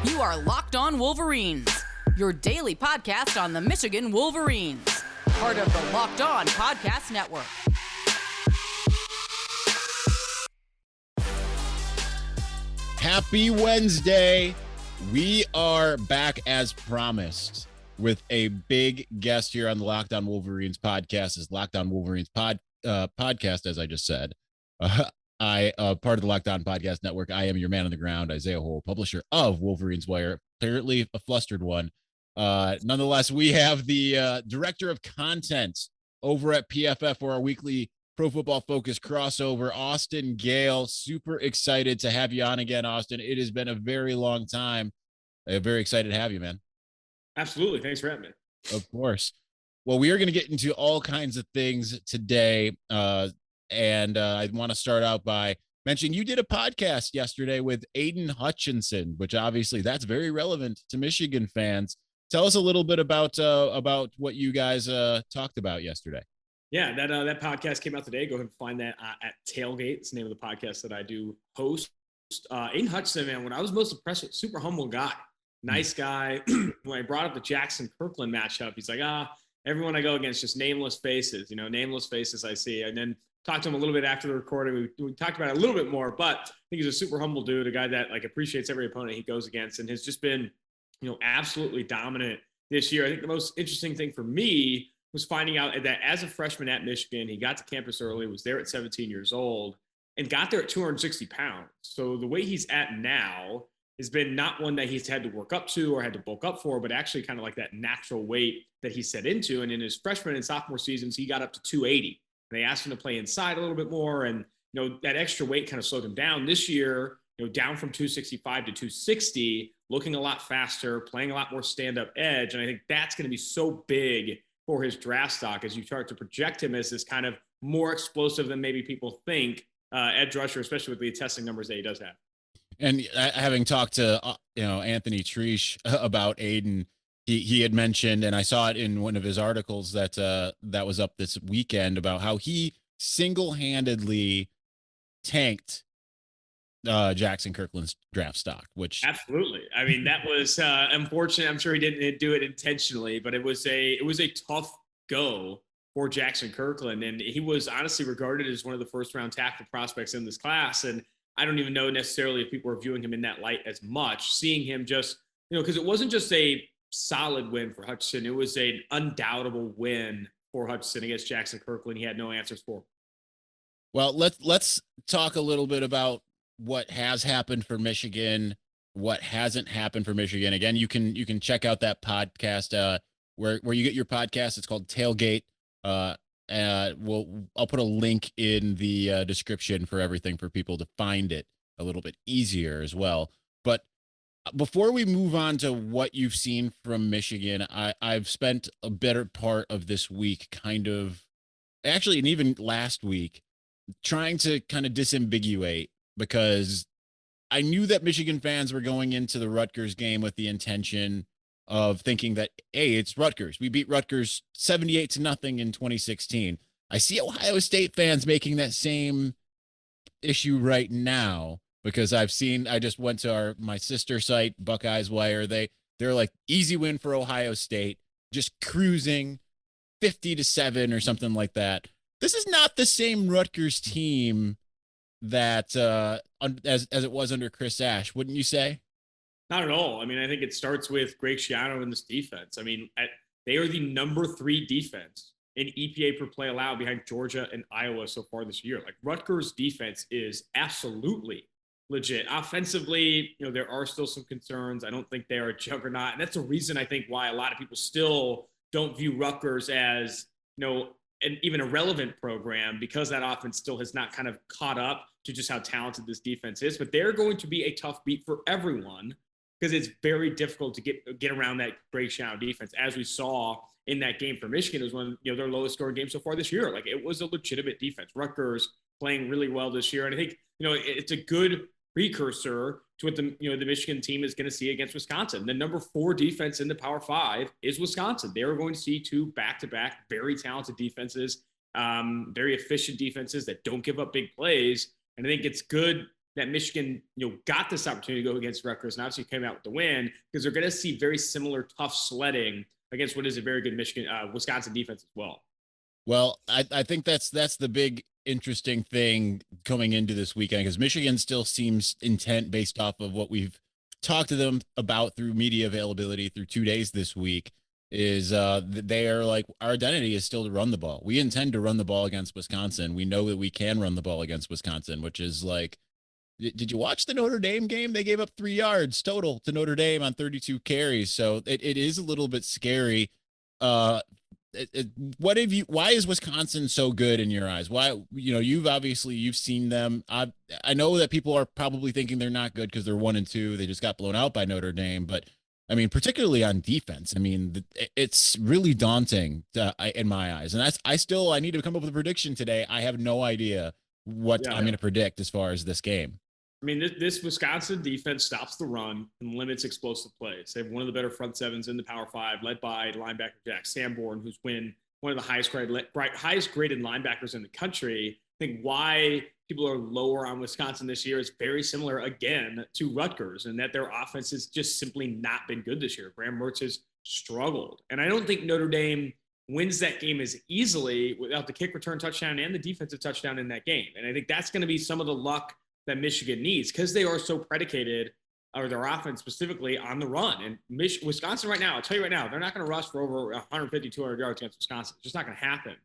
You are Locked On Wolverines, your daily podcast on the Michigan Wolverines, part of the Locked On Podcast Network. Happy Wednesday. We are back as promised with a big guest here on the Locked On Wolverines podcast. Is Locked On Wolverines podcast, as I just said. Part of the Locked On Podcast Network. I am your man on the ground, Isaiah Hole, publisher of Wolverines Wire. Apparently a flustered one. Nonetheless, we have the director of content over at PFF for our weekly Pro Football Focus crossover, Austin Gayle. Super excited to have you on again, Austin. It has been a very long time. I'm very excited to have you, man. Absolutely. Thanks for having me. Of course. Well, we are going to get into all kinds of things today. And I want to start out by mentioning you did a podcast yesterday with Aidan Hutchinson, which obviously that's very relevant to Michigan fans. Tell us a little bit about what you guys talked about yesterday. Yeah, that podcast came out today. Go ahead and find that at Tailgate. It's the name of the podcast that I do host. Aidan Hutchinson, man, when I was most impressed with, super humble guy, nice guy. When I brought up the Jackson Kirkland matchup, he's like, everyone I go against, just nameless faces, nameless faces I see. And then talked to him a little bit after the recording. We talked about it a little bit more, but I think he's a super humble dude, a guy that appreciates every opponent he goes against and has just been, absolutely dominant this year. I think the most interesting thing for me was finding out that as a freshman at Michigan, he got to campus early, was there at 17 years old, and got there at 260 pounds. So the way he's at now has been not one that he's had to work up to or had to bulk up for, but actually kind of like that natural weight that he set into. And in his freshman and sophomore seasons, he got up to 280. They asked him to play inside a little bit more, and that extra weight kind of slowed him down. This year, down from 265 to 260, looking a lot faster, playing a lot more stand-up edge, and I think that's going to be so big for his draft stock as you start to project him as this kind of more explosive than maybe people think edge rusher, especially with the testing numbers that he does have. And having talked to Anthony Treesh about Aidan. He had mentioned, and I saw it in one of his articles that was up this weekend, about how he single-handedly tanked Jackson Kirkland's draft stock, which absolutely. I mean, that was unfortunate. I'm sure he didn't do it intentionally, but it was a tough go for Jackson Kirkland, and he was honestly regarded as one of the first-round tackle prospects in this class. And I don't even know necessarily if people are viewing him in that light as much, seeing him just because it wasn't just a solid win for Hutchinson. It was an undoubtable win for Hutchinson against Jackson Kirkland. He had no answers for. Well, let's talk a little bit about what has happened for Michigan, what hasn't happened for Michigan. Again, you can check out that podcast where you get your podcast. It's called Tailgate. I'll put a link in the description for everything for people to find it a little bit easier as well. But before we move on to what you've seen from Michigan, I've spent a better part of this week and even last week trying to kind of disambiguate, because I knew that Michigan fans were going into the Rutgers game with the intention of thinking that, hey, it's Rutgers. We beat Rutgers 78-0 in 2016. I see Ohio State fans making that same issue right now, because I just went to my sister site, Buckeyes Wire. They're like, easy win for Ohio State, just cruising 50-7 or something like that. This is not the same Rutgers team that as it was under Chris Ash, wouldn't you say? Not at all. I mean, I think it starts with Greg Schiano in this defense. I mean, they are the number 3 defense in EPA per play allowed behind Georgia and Iowa so far this year. Like, Rutgers defense is absolutely legit. Offensively, there are still some concerns. I don't think they are a juggernaut. And that's the reason I think why a lot of people still don't view Rutgers as, even a relevant program, because that offense still has not kind of caught up to just how talented this defense is. But they're going to be a tough beat for everyone, because it's very difficult to get around that Greg Schiano defense. As we saw in that game for Michigan, it was one of their lowest scoring games so far this year. Like, it was a legitimate defense. Rutgers playing really well this year. And I think, it's a good precursor to what the Michigan team is going to see against Wisconsin. The number 4 defense in the Power 5 is Wisconsin. They are going to see 2 back-to-back very talented defenses, very efficient defenses that don't give up big plays. And I think it's good that Michigan, got this opportunity to go against Rutgers and obviously came out with the win because they're going to see very similar tough sledding against what is a very good Wisconsin defense as well. Well, I think that's the big interesting thing coming into this weekend, because Michigan still seems intent based off of what we've talked to them about through media availability through 2 days this week, is they are like, our identity is still to run the ball. We intend to run the ball against Wisconsin. We know that we can run the ball against Wisconsin, which is like, did you watch the Notre Dame game? They gave up 3 yards total to Notre Dame on 32 carries. So it is a little bit scary. Why is Wisconsin so good in your eyes? Why, you've seen them. I know that people are probably thinking they're not good because they're 1-2. They just got blown out by Notre Dame, but I mean, particularly on defense, I mean, it's really daunting in my eyes. And I need to come up with a prediction today. I have no idea what I'm going to predict as far as this game. I mean, this Wisconsin defense stops the run and limits explosive plays. They have one of the better front sevens in the Power Five, led by linebacker Jack Sanborn, who's been one of the highest graded linebackers in the country. I think why people are lower on Wisconsin this year is very similar, again, to Rutgers, and that their offense has just simply not been good this year. Graham Mertz has struggled. And I don't think Notre Dame wins that game as easily without the kick return touchdown and the defensive touchdown in that game. And I think that's going to be some of the luck that Michigan needs, because they are so predicated, or their offense specifically, on the run. And Wisconsin right now, I'll tell you right now, they're not going to rush for over 150, 200 yards against Wisconsin. It's just not going to happen.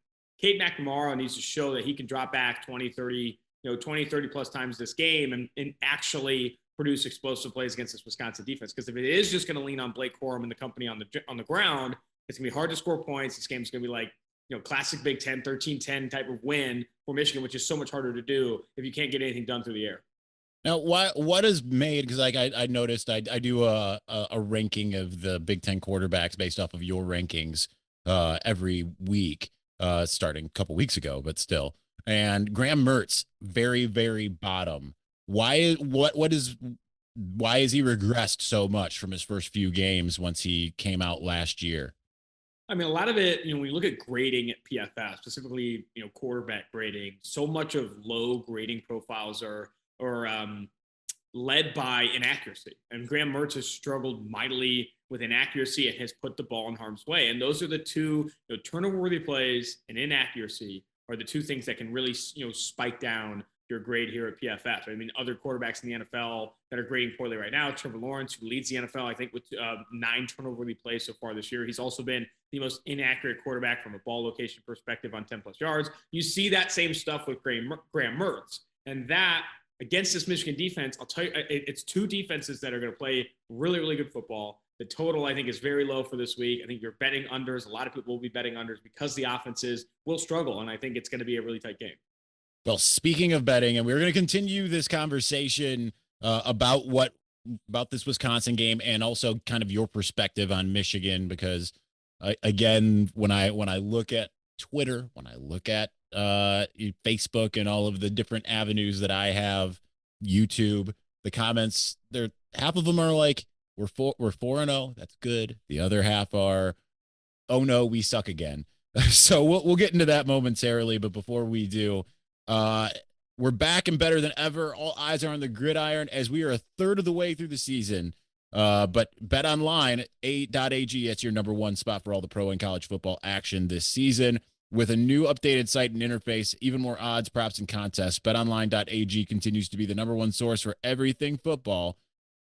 Cade McNamara needs to show that he can drop back 20, 30 plus times this game and actually produce explosive plays against this Wisconsin defense. Because if it is just going to lean on Blake Corum and the company on the ground, it's going to be hard to score points. This game's going to be like, classic Big Ten, 13-10 type of win for Michigan, which is so much harder to do if you can't get anything done through the air. Now, what is made, because like I noticed I do a ranking of the Big Ten quarterbacks based off of your rankings every week, starting a couple weeks ago, but still. And Graham Mertz, very, very bottom. Why is he regressed so much from his first few games once he came out last year? I mean, a lot of it, when you look at grading at PFF, specifically, quarterback grading, so much of low grading profiles are led by inaccuracy. And Graham Mertz has struggled mightily with inaccuracy and has put the ball in harm's way. And those are the two, turnover-worthy plays and inaccuracy are the two things that can really, spike down your grade here at PFF. I mean, other quarterbacks in the NFL that are grading poorly right now, Trevor Lawrence, who leads the NFL, I think, with 9 turnover-worthy plays so far this year. He's also been the most inaccurate quarterback from a ball location perspective on 10-plus yards. You see that same stuff with Graham Mertz. And that, against this Michigan defense, I'll tell you, it's two defenses that are going to play really, really good football. The total, I think, is very low for this week. I think you're betting unders. A lot of people will be betting unders because the offenses will struggle, and I think it's going to be a really tight game. Well, speaking of betting, and we're going to continue this conversation about this Wisconsin game and also kind of your perspective on Michigan, because again, when I look at Twitter, when I look at Facebook and all of the different avenues that I have, YouTube, the comments, half of them are like, we're 4-0, that's good. The other half are, oh no, we suck again. So we'll get into that momentarily, but before we do, we're back and better than ever. All eyes are on the gridiron as we are a third of the way through the season. But BetOnline AG, that's your number one spot for all the pro and college football action this season. With a new updated site and interface, even more odds, props, and contests, BetOnline.ag continues to be the number one source for everything football.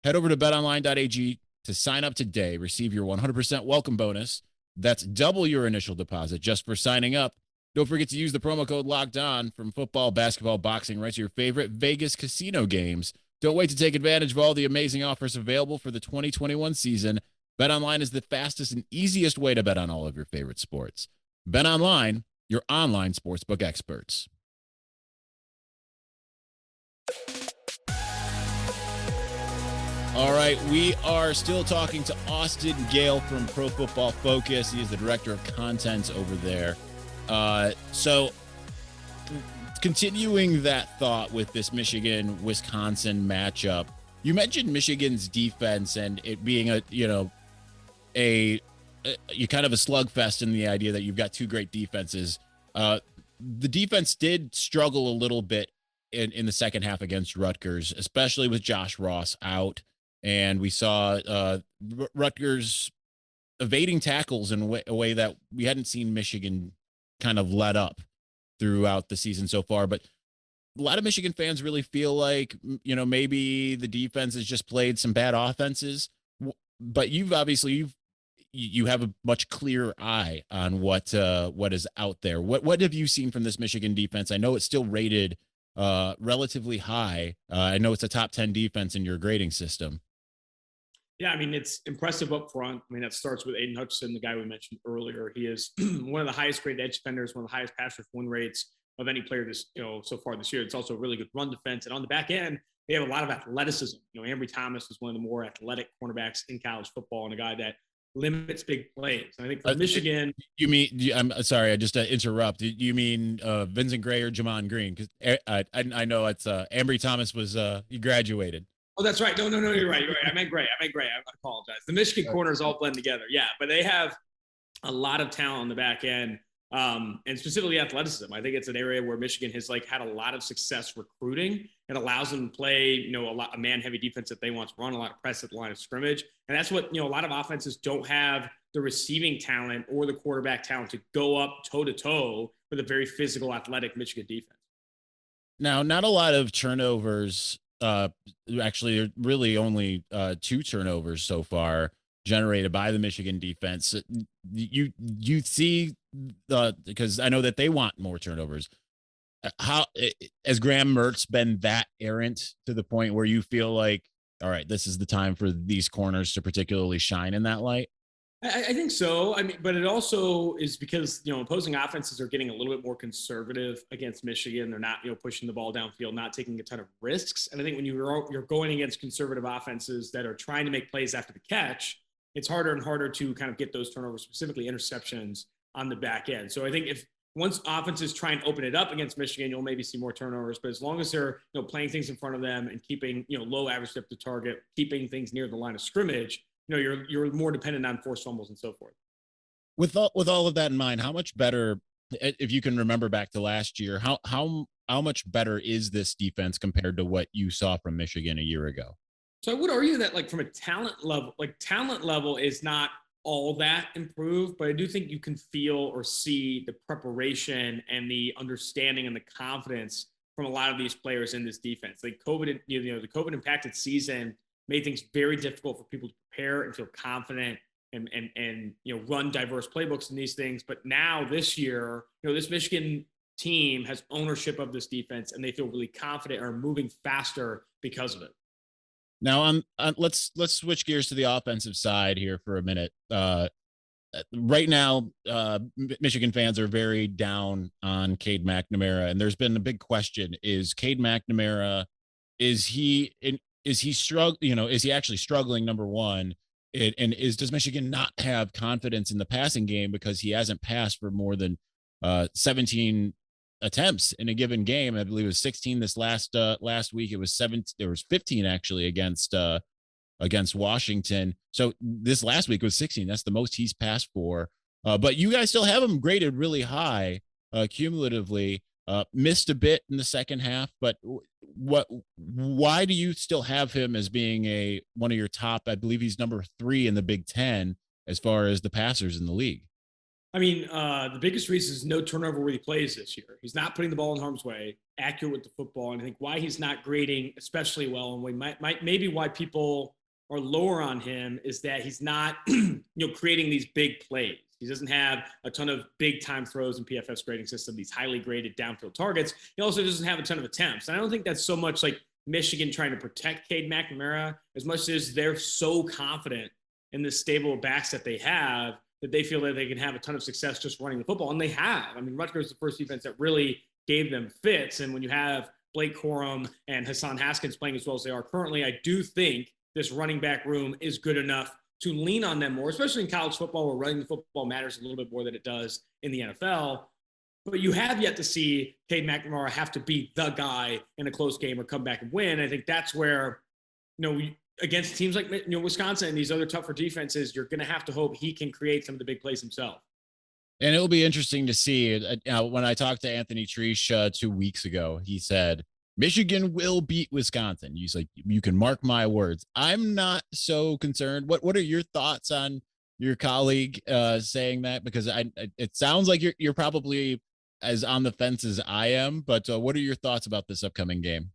Head over to BetOnline.ag to sign up today. Receive your 100% welcome bonus. That's double your initial deposit just for signing up. Don't forget to use the promo code Locked On from football, basketball, boxing, right to your favorite Vegas casino games. Don't wait to take advantage of all the amazing offers available for the 2021 season. BetOnline is the fastest and easiest way to bet on all of your favorite sports. BetOnline, your online sportsbook experts. All right, we are still talking to Austin Gayle from Pro Football Focus. He is the director of content over there. So continuing that thought with this Michigan-Wisconsin matchup, you mentioned Michigan's defense and it being you kind of a slugfest in the idea that you've got two great defenses. The defense did struggle a little bit in the second half against Rutgers, especially with Josh Ross out. And we saw Rutgers evading tackles in a way that we hadn't seen Michigan kind of let up throughout the season so far. But a lot of Michigan fans really feel like, maybe the defense has just played some bad offenses. But you have a much clearer eye on what is out there. What have you seen from this Michigan defense? I know it's still rated relatively high. I know it's a top 10 defense in your grading system. Yeah, I mean, it's impressive up front. I mean, that starts with Aidan Hutchinson, the guy we mentioned earlier. He is one of the highest graded edge defenders, one of the highest pass rush win rates of any player so far this year. It's also a really good run defense. And on the back end, they have a lot of athleticism. Ambry Thomas is one of the more athletic cornerbacks in college football and a guy that limits big plays. And I think for Michigan, I'm sorry, I just interrupt. You mean Vincent Gray or Jamon Green? Because I know it's Ambry Thomas was he graduated. Oh, that's right. No, you're right. I meant Gray. I apologize. The Michigan corners all blend together. Yeah, but they have a lot of talent on the back end, and specifically athleticism. I think it's an area where Michigan has had a lot of success recruiting. It allows them to play, a man-heavy defense that they want to run, a lot of press at the line of scrimmage, and that's what a lot of offenses don't have the receiving talent or the quarterback talent to go up toe-to-toe with a very physical, athletic Michigan defense. Now, not a lot of turnovers. Actually, really only 2 turnovers so far generated by the Michigan defense. You see, because I know that they want more turnovers. How has Graham Mertz been that errant to the point where you feel like, all right, this is the time for these corners to particularly shine in that light? I think so. I mean, but it also is because, opposing offenses are getting a little bit more conservative against Michigan. They're not, pushing the ball downfield, not taking a ton of risks. And I think when you're going against conservative offenses that are trying to make plays after the catch, it's harder and harder to kind of get those turnovers, specifically interceptions on the back end. So I think once offenses try and open it up against Michigan, you'll maybe see more turnovers. But as long as they're, playing things in front of them and keeping, low average depth of target, keeping things near the line of scrimmage, you're more dependent on forced fumbles and so forth. With all of that in mind, how much better, if you can remember back to last year, how much better is this defense compared to what you saw from Michigan a year ago? So I would argue that from a talent level is not all that improved, but I do think you can feel or see the preparation and the understanding and the confidence from a lot of these players in this defense. The COVID impacted season made things very difficult for people to prepare and feel confident and run diverse playbooks in these things. But now this year, this Michigan team has ownership of this defense and they feel really confident or moving faster because of it. Now, let's switch gears to the offensive side here for a minute. Right now, Michigan fans are very down on Cade McNamara, and there's been a big question: is Cade McNamara, is he actually struggling? Number one, does Michigan not have confidence in the passing game because he hasn't passed for more than 17 attempts in a given game? I believe it was 16 this last week. It was 7. There was 15 actually against Washington. So this last week was 16. That's the most he's passed for. But you guys still have him graded really high cumulatively. Missed a bit in the second half, but why do you still have him as being one of your top? I believe he's number 3 in the Big Ten as far as the passers in the league. I mean, the biggest reason is no turnover where he plays this year. He's not putting the ball in harm's way, accurate with the football, and I think why he's not grading especially well, and maybe why people are lower on him is that he's not, creating these big plays. He doesn't have a ton of big time throws in PFF's grading system, these highly graded downfield targets. He also doesn't have a ton of attempts. And I don't think that's so much like Michigan trying to protect Cade McNamara as much as they're so confident in the stable of backs that they have that they feel that they can have a ton of success just running the football. And they have. I mean, Rutgers is the first defense that really gave them fits. And when you have Blake Corum and Hassan Haskins playing as well as they are currently, I do think this running back room is good enough to lean on them more, especially in college football where running the football matters a little bit more than it does in the NFL. But you have yet to see Cade McNamara have to be the guy in a close game or come back and win. I think that's where, against teams like Wisconsin and these other tougher defenses, you're going to have to hope he can create some of the big plays himself. And it'll be interesting to see. When I talked to Anthony Treesh 2 weeks ago, he said Michigan will beat Wisconsin. He's like, you can mark my words. I'm not so concerned. What are your thoughts on your colleague saying that? Because it sounds like you're probably as on the fence as I am, but what are your thoughts about this upcoming game?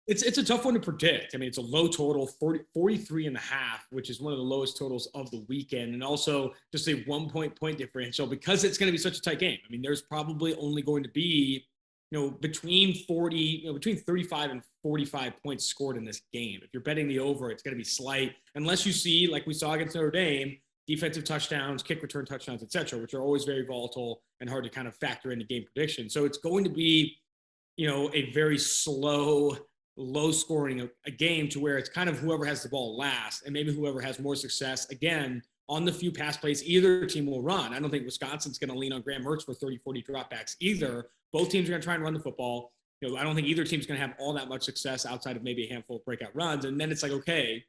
It's a tough one to predict. I mean, it's a low total, 43 and a half, which is one of the lowest totals of the weekend. And also just a 1 point differential because it's going to be such a tight game. I mean, there's probably only going to be, between 35 and 45 points scored in this game. If you're betting the over, it's going to be slight unless you see, like we saw against Notre Dame, defensive touchdowns, kick return touchdowns, et cetera, which are always very volatile and hard to kind of factor into game prediction. So it's going to be, a very slow, low scoring a game to where it's kind of whoever has the ball last and maybe whoever has more success again on the few pass plays either team will run. I don't think Wisconsin's going to lean on Graham Mertz for 30, 40 dropbacks either. Both teams are going to try and run the football. I don't think either team's going to have all that much success outside of maybe a handful of breakout runs. And then it's like, okay,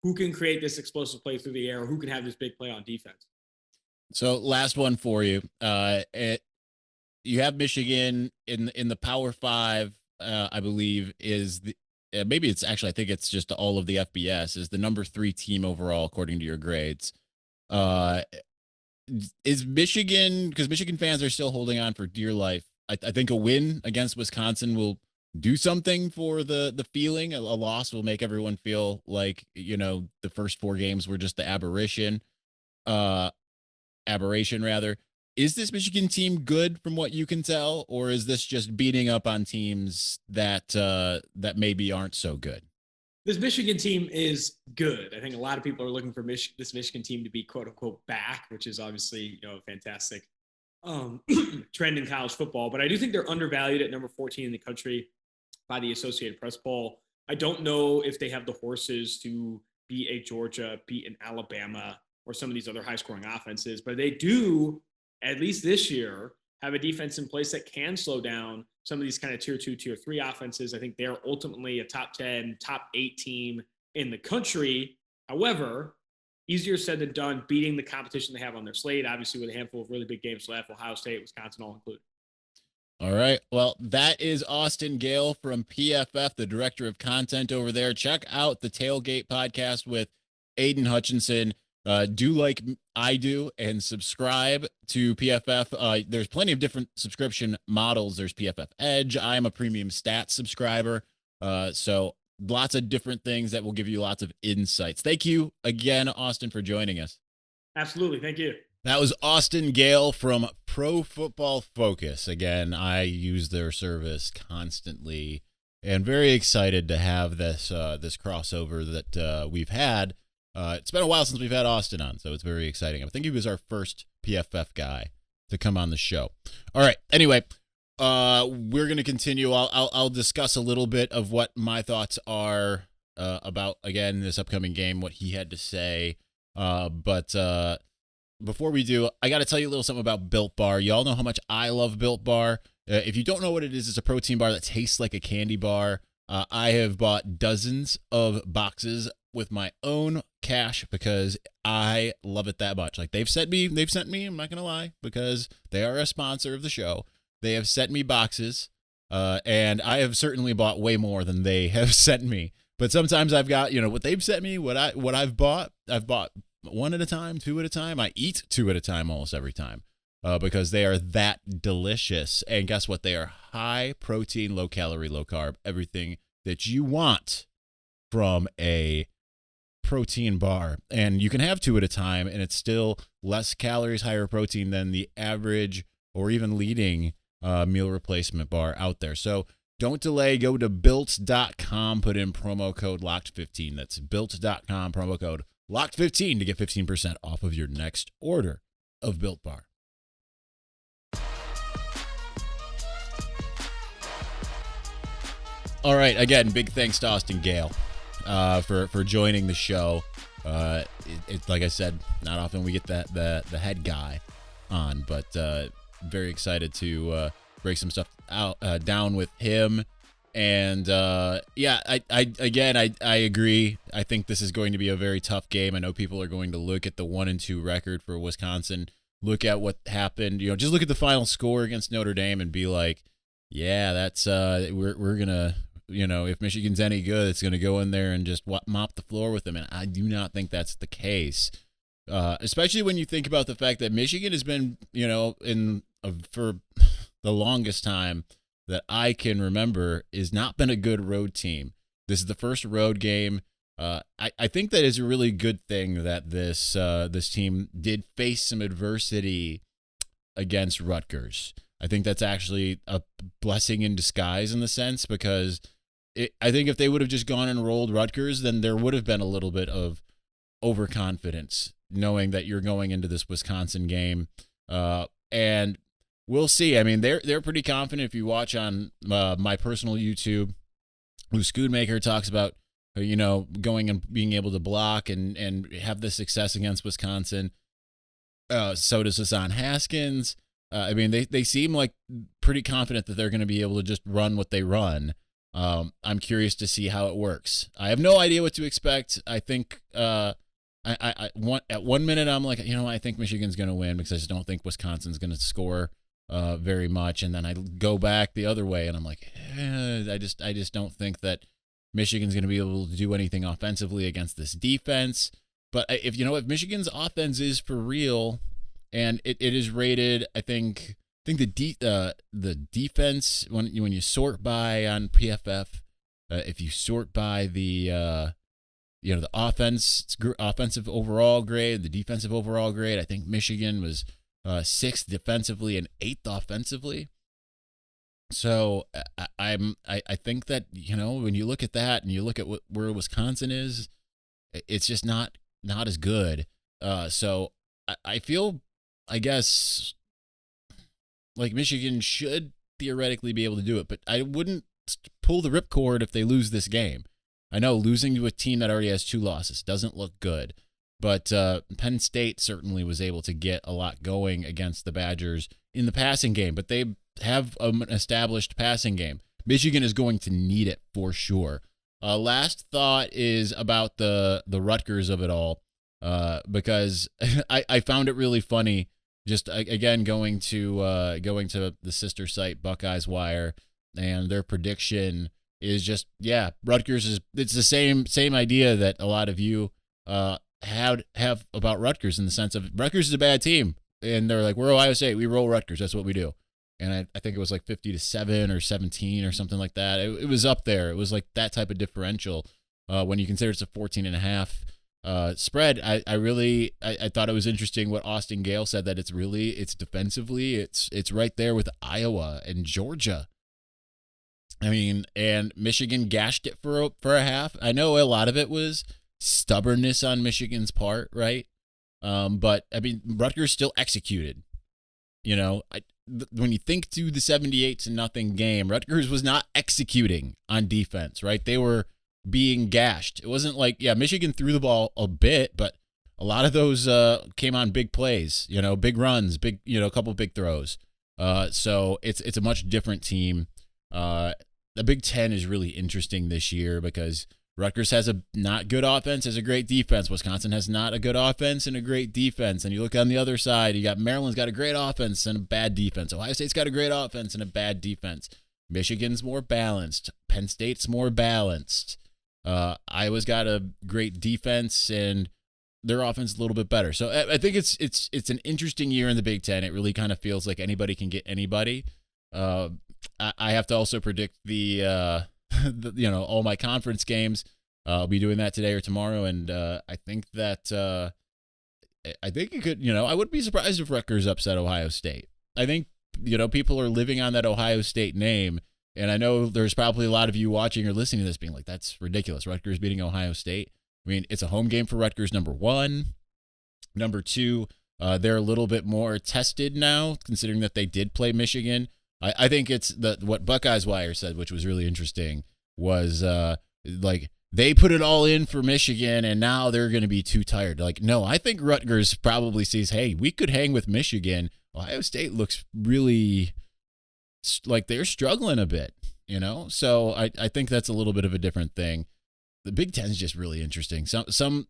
who can create this explosive play through the air? Who can have this big play on defense? So last one for you. You have Michigan in the Power Five. I believe is the maybe it's actually I think it's just all of the FBS is the number 3 team overall according to your grades. Is Michigan, because Michigan fans are still holding on for dear life. I think a win against Wisconsin will do something for the feeling. A loss will make everyone feel like the first 4 games were just the aberration rather. Is this Michigan team good from what you can tell, or is this just beating up on teams that maybe aren't so good? This Michigan team is good. I think a lot of people are looking for this Michigan team to be quote unquote back, which is obviously a fantastic trend in college football. But I do think they're undervalued at number 14 in the country by the Associated Press poll. I don't know if they have the horses to beat a Georgia, beat an Alabama, or some of these other high-scoring offenses, but they do, at least this year, have a defense in place that can slow down some of these kind of tier 2, tier 3 offenses. I think they're ultimately a top 10, top 8 team in the country. However, easier said than done beating the competition they have on their slate, obviously with a handful of really big games left, Ohio State, Wisconsin all included. All right. Well, that is Austin Gayle from PFF, the director of content over there. Check out the Tailgate podcast with Aidan Hutchinson. Do like I do and subscribe to PFF. There's plenty of different subscription models. There's PFF Edge. I am a premium stats subscriber. So lots of different things that will give you lots of insights. Thank you again, Austin, for joining us. Absolutely. Thank you. That was Austin Gayle from Pro Football Focus. Again, I use their service constantly and very excited to have this crossover that we've had. It's been a while since we've had Austin on, so it's very exciting. I think he was our first PFF guy to come on the show. All right. Anyway, we're going to continue. I'll discuss a little bit of what my thoughts are about, again, this upcoming game, what he had to say. But before we do, I got to tell you a little something about Built Bar. Y'all know how much I love Built Bar. If you don't know what it is, it's a protein bar that tastes like a candy bar. I have bought dozens of boxes with my own cash because I love it that much. Like they've sent me, I'm not going to lie, because they are a sponsor of the show. They have sent me boxes, and I have certainly bought way more than they have sent me. But sometimes I've got, what they've sent me, what I've bought 1 at a time, 2 at a time. I eat 2 at a time almost every time because they are that delicious. And guess what? They are high protein, low calorie, low carb, everything that you want from a protein bar. And you can have 2 at a time, and it's still less calories, higher protein than the average or even leading meal replacement bar out there. So don't delay. Go to built.com, put in promo code LOCKED15. That's built.com, promo code LOCKED15 to get 15% off of your next order of Built Bar. All right. Again, big thanks to Austin Gayle for joining the show. It's like I said, not often we get the head guy on, but very excited to break some stuff out down with him. And I agree. I think this is going to be a very tough game. I know people are going to look at the 1-2 record for Wisconsin, look at what happened, just look at the final score against Notre Dame and be like, yeah, that's we're gonna if Michigan's any good, it's going to go in there and just mop the floor with them. And I do not think that's the case, especially when you think about the fact that Michigan has been, for the longest time that I can remember, is not been a good road team. This is the first road game. I think that is a really good thing that this team did face some adversity against Rutgers. I think that's actually a blessing in disguise in the sense, because I think if they would have just gone and rolled Rutgers, then there would have been a little bit of overconfidence knowing that you're going into this Wisconsin game. And we'll see. I mean, they're pretty confident. If you watch on my personal YouTube, who Scootmaker talks about, going and being able to block and have the success against Wisconsin. So does Hassan Haskins. I mean, they seem like pretty confident that they're going to be able to just run what they run. I'm curious to see how it works. I have no idea what to expect. I think at 1 minute I'm like, I think Michigan's going to win because I just don't think Wisconsin's going to score very much. And then I go back the other way and I'm like, I just don't think that Michigan's going to be able to do anything offensively against this defense. But if Michigan's offense is for real, and it is rated, I think the defense when you sort by on PFF, if you sort by the the offensive overall grade, the defensive overall grade, I think Michigan was 6th defensively and 8th offensively. So I think that when you look at that and you look at where Wisconsin is, it's just not as good. So I feel, I guess, like Michigan should theoretically be able to do it, but I wouldn't pull the ripcord if they lose this game. I know losing to a team that already has 2 losses doesn't look good, but Penn State certainly was able to get a lot going against the Badgers in the passing game, but they have an established passing game. Michigan is going to need it for sure. Last thought is about the Rutgers of it all, because I found it really funny. Just again going to the sister site Buckeyes Wire, and their prediction is just Rutgers it's the same idea that a lot of you have about Rutgers, in the sense of Rutgers is a bad team, and they're like, we're Ohio State, we roll Rutgers, that's what we do. And I think it was like 50-7 or 17 or something like that. It was up there. It was like that type of differential when you consider it's a 14.5 spread. I thought it was interesting what Austin Gayle said, that it's defensively, it's right there with Iowa and Georgia. I mean, and Michigan gashed it for a half. I know a lot of it was stubbornness on Michigan's part, right? But I mean, Rutgers still executed. When you think to the 78-0 game, Rutgers was not executing on defense, right? They were being gashed. It wasn't like, Michigan threw the ball a bit, but a lot of those came on big plays, big runs, a couple big throws. So it's a much different team. The Big Ten is really interesting this year because Rutgers has a not good offense, has a great defense. Wisconsin has not a good offense and a great defense. And you look on the other side, you got Maryland's got a great offense and a bad defense. Ohio State's got a great offense and a bad defense. Michigan's more balanced. Penn State's more balanced. Iowa's got a great defense and their offense is a little bit better. So I think it's an interesting year in the Big Ten. It really kind of feels like anybody can get anybody. I have to also predict the all my conference games. I'll be doing that today or tomorrow, and I think that I think it could. I wouldn't be surprised if Rutgers upset Ohio State. I think people are living on that Ohio State name, and I know there's probably a lot of you watching or listening to this being like, "That's ridiculous." Rutgers beating Ohio State. I mean, it's a home game for Rutgers. Number one, number two, they're a little bit more tested now, considering that they did play Michigan. I think it's what Buckeyes Wire said, which was really interesting, was like they put it all in for Michigan and now they're going to be too tired. Like, no, I think Rutgers probably sees, hey, we could hang with Michigan. Ohio State looks really like they're struggling a bit, So I think that's a little bit of a different thing. The Big Ten is just really interesting. Some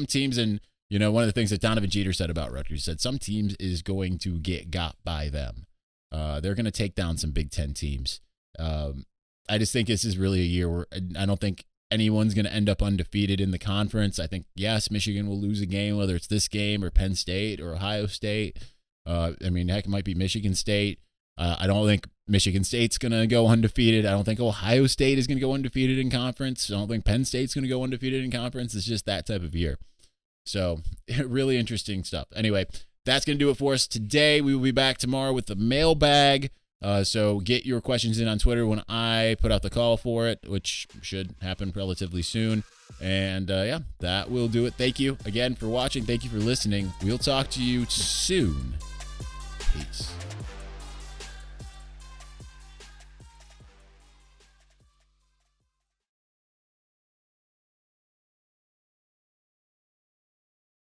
teams, and one of the things that Donovan Jeter said about Rutgers, said some teams is going to get got by them. They're going to take down some Big Ten teams. I just think this is really a year where I don't think anyone's going to end up undefeated in the conference. I think, yes, Michigan will lose a game, whether it's this game or Penn State or Ohio State. Heck, it might be Michigan State. I don't think Michigan State's going to go undefeated. I don't think Ohio State is going to go undefeated in conference. I don't think Penn State's going to go undefeated in conference. It's just that type of year. So really interesting stuff. Anyway, that's going to do it for us today. We will be back tomorrow with the mailbag. So get your questions in on Twitter when I put out the call for it, which should happen relatively soon. And that will do it. Thank you again for watching. Thank you for listening. We'll talk to you soon.